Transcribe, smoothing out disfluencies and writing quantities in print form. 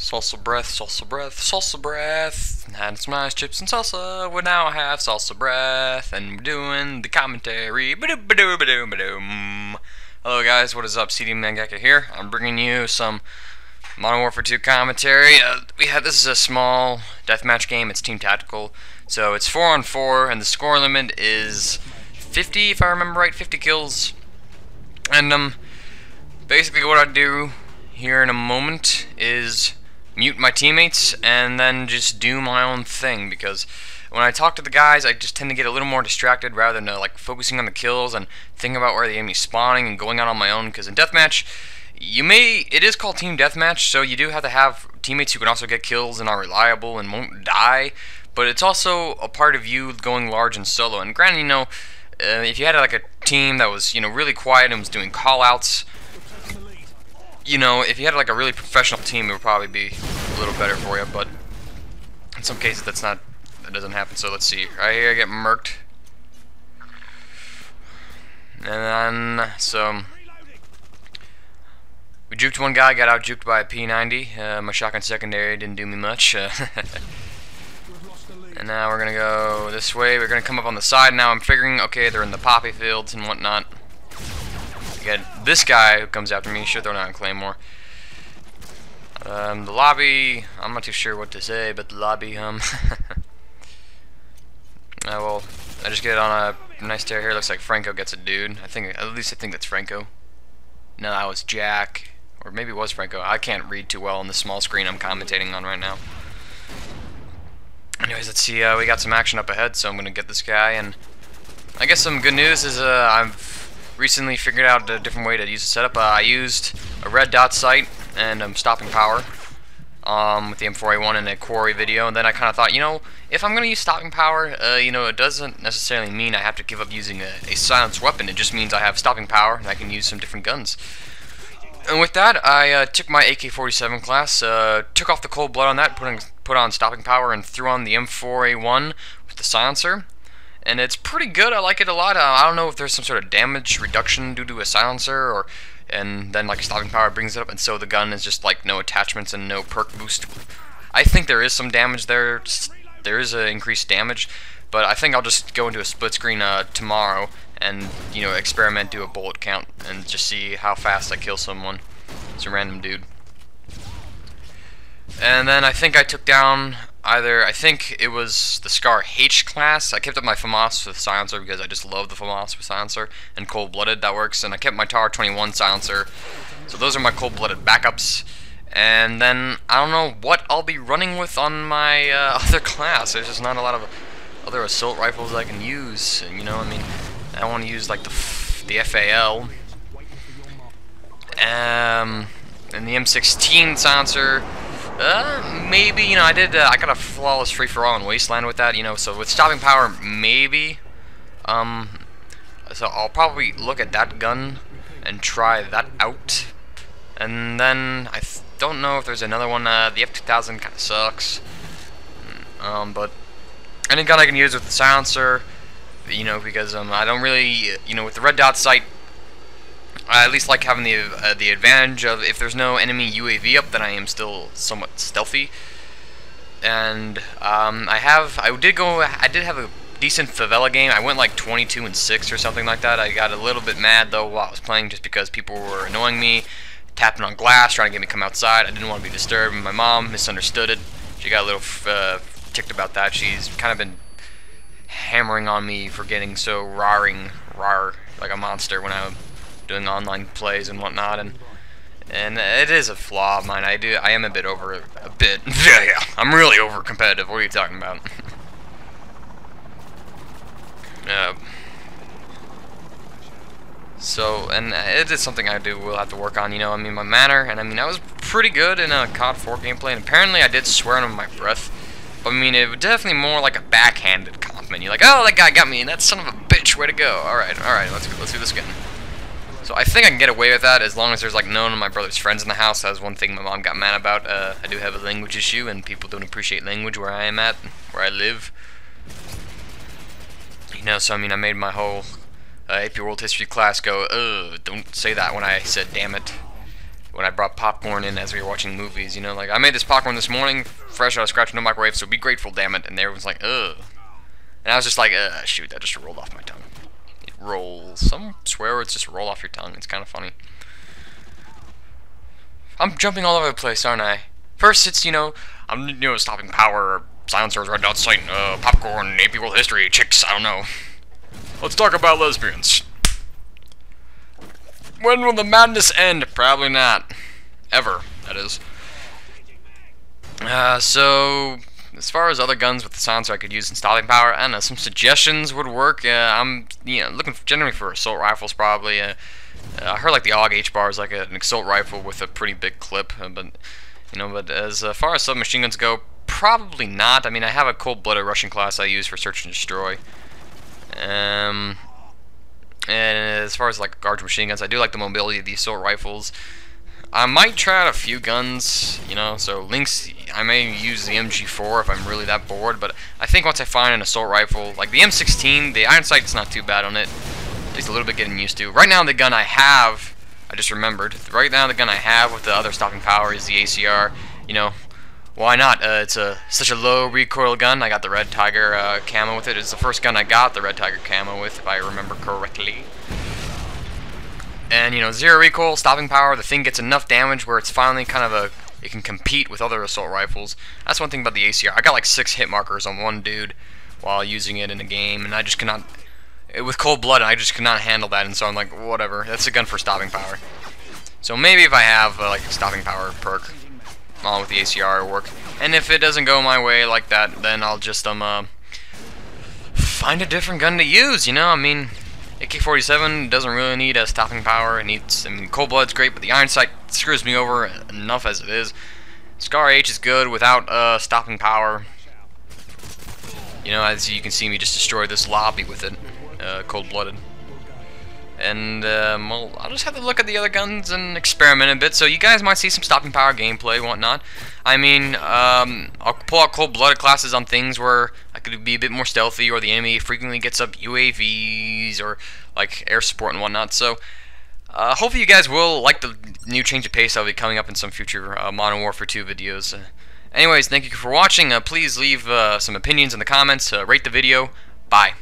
Salsa breath, salsa breath, salsa breath. Had some nice chips and salsa. We now have salsa breath, and we're doing the commentary. Ba-doom. Hello guys, what is up? CD Mangaka here. I'm bringing you some Modern Warfare 2 commentary. This is a small deathmatch game. It's team tactical, so it's 4-on-4, and the score limit is 50, if I remember right, 50 kills. And basically what I do here in a moment is mute my teammates and then just do my own thing, because when I talk to the guys I just tend to get a little more distracted rather than like focusing on the kills and thinking about where the enemy's spawning and going out on my own. Because in deathmatch it is called team deathmatch, so you do have to have teammates who can also get kills and are reliable and won't die, but it's also a part of you going large and solo. And granted, if you had like a team that was really quiet and was doing call outs, if you had like a really professional team, it would probably be a little better for you, but in some cases that doesn't happen. So let's see. Right here I get murked. And then, we juked one guy, got out juked by a P90. My shotgun secondary didn't do me much. And now we're gonna go this way. We're gonna come up on the side now. I'm figuring, okay, they're in the poppy fields and whatnot. Again, this guy who comes after me should throw down a claymore. The lobby, I'm not too sure what to say, but the lobby, well, I just get on a nice tear here. Looks like Franco gets a dude. At least I think that's Franco. No, that was Jack, or maybe it was Franco. I can't read too well on the small screen I'm commentating on right now. Anyways, let's see. We got some action up ahead, so I'm gonna get this guy. And I guess some good news is I've recently figured out a different way to use the setup. I used a red dot sight and stopping power with the M4A1 in a quarry video, and then I kind of thought, if I'm going to use stopping power, it doesn't necessarily mean I have to give up using a silenced weapon. It just means I have stopping power and I can use some different guns. And with that, I took my AK-47 class, took off the cold blood on that, put on stopping power, and threw on the M4A1 with the silencer. And it's pretty good. I like it a lot. I don't know if there's some sort of damage reduction due to a silencer, and then like stopping power brings it up, and so the gun is just like no attachments and no perk boost. I think there is some damage there. There is increased damage, but I think I'll just go into a split screen tomorrow and experiment, do a bullet count, and just see how fast I kill someone. It's a random dude. And then I think I took down I think it was the Scar H class. I kept up my FAMAS with silencer because I just love the FAMAS with silencer, and cold-blooded, that works. And I kept my TAR 21 silencer. So those are my cold-blooded backups. And then I don't know what I'll be running with on my other class. There's just not a lot of other assault rifles I can use. And, I want to use like the FAL and the M16 silencer. Maybe, I got a flawless free-for-all in Wasteland with that, so with stopping power, maybe, so I'll probably look at that gun and try that out. And then, I don't know if there's another one. The F2000 kind of sucks, but any gun I can use with the silencer, because, I don't really, with the red dot sight, I at least like having the advantage of, if there's no enemy UAV up, then I am still somewhat stealthy. And I did have a decent favela game. I went like 22-6 or something like that. I got a little bit mad though while I was playing, just because people were annoying me, tapping on glass, trying to get me to come outside. I didn't want to be disturbed. And my mom misunderstood it. She got a little ticked about that. She's kind of been hammering on me for getting so rar like a monster when I'm doing online plays and whatnot, and it is a flaw of mine. I am a bit yeah, I'm really over competitive. What are you talking about? So, and it is something will have to work on, my manner, and I was pretty good in a COD 4 gameplay, and apparently I did swear under my breath, but it was definitely more like a backhanded compliment. You're like, oh, that guy got me, and that son of a bitch, way to go. Alright, let's do this again. So I think I can get away with that as long as there's like none of my brother's friends in the house. That was one thing my mom got mad about. I do have a language issue, and people don't appreciate language where I am at, where I live. So I made my whole AP World History class go, ugh, don't say that when I said damn it. when I brought popcorn in as we were watching movies. You know, like I made this popcorn this morning, fresh out of scratch, no microwave, so be grateful, damn it. And everyone's like, ugh. And I was just like, shoot, that just rolled off my tongue. It rolls. Some swear words just roll off your tongue. It's kind of funny. I'm jumping all over the place, aren't I? First, it's, I'm, stopping power, silencers, red dot sight, popcorn, AP world history, chicks, I don't know. Let's talk about lesbians. When will the madness end? Probably not. Ever, that is. So, as far as other guns with the silencer I could use in stopping power, I don't know, some suggestions would work. I'm, looking generally for assault rifles, probably. I heard like the AUG H-bar is like an assault rifle with a pretty big clip, but as far as submachine guns go, probably not. I mean, I have a cold-blooded Russian class I use for search and destroy. And as far as like large machine guns, I do like the mobility of the assault rifles. I might try out a few guns, so Lynx, I may use the MG4 if I'm really that bored, but I think once I find an assault rifle, like the M16, the iron sight's not too bad on it. Just a little bit getting used to. Right now the gun I have, I just remembered, right now the gun I have with the other stopping power is the ACR. Why not? It's such a low recoil gun. I got the Red Tiger camo with it. It's the first gun I got the Red Tiger camo with, if I remember correctly. And, zero recoil, stopping power, the thing gets enough damage where it's finally kind of it can compete with other assault rifles. That's one thing about the ACR. I got like 6 hit markers on one dude while using it in a game, and I just cannot... With cold blood, I just could not handle that, and so I'm like, whatever. That's a gun for stopping power. So maybe if I have like a stopping power perk along with the ACR, it'll work. And if it doesn't go my way like that, then I'll just find a different gun to use. I mean, AK-47 doesn't really need a stopping power. It needs, cold blood's great, but the iron sight screws me over enough as it is. Scar H is good without stopping power. As you can see me just destroy this lobby with it. Cold-blooded. And, well, I'll just have to look at the other guns and experiment a bit, so you guys might see some stopping power gameplay and whatnot. I mean, I'll pull out cold-blooded classes on things where I could be a bit more stealthy, or the enemy frequently gets up UAVs, or, like, air support and whatnot, so... hopefully you guys will like the new change of pace that will be coming up in some future Modern Warfare 2 videos. Anyways, thank you for watching. Please leave some opinions in the comments, rate the video. Bye.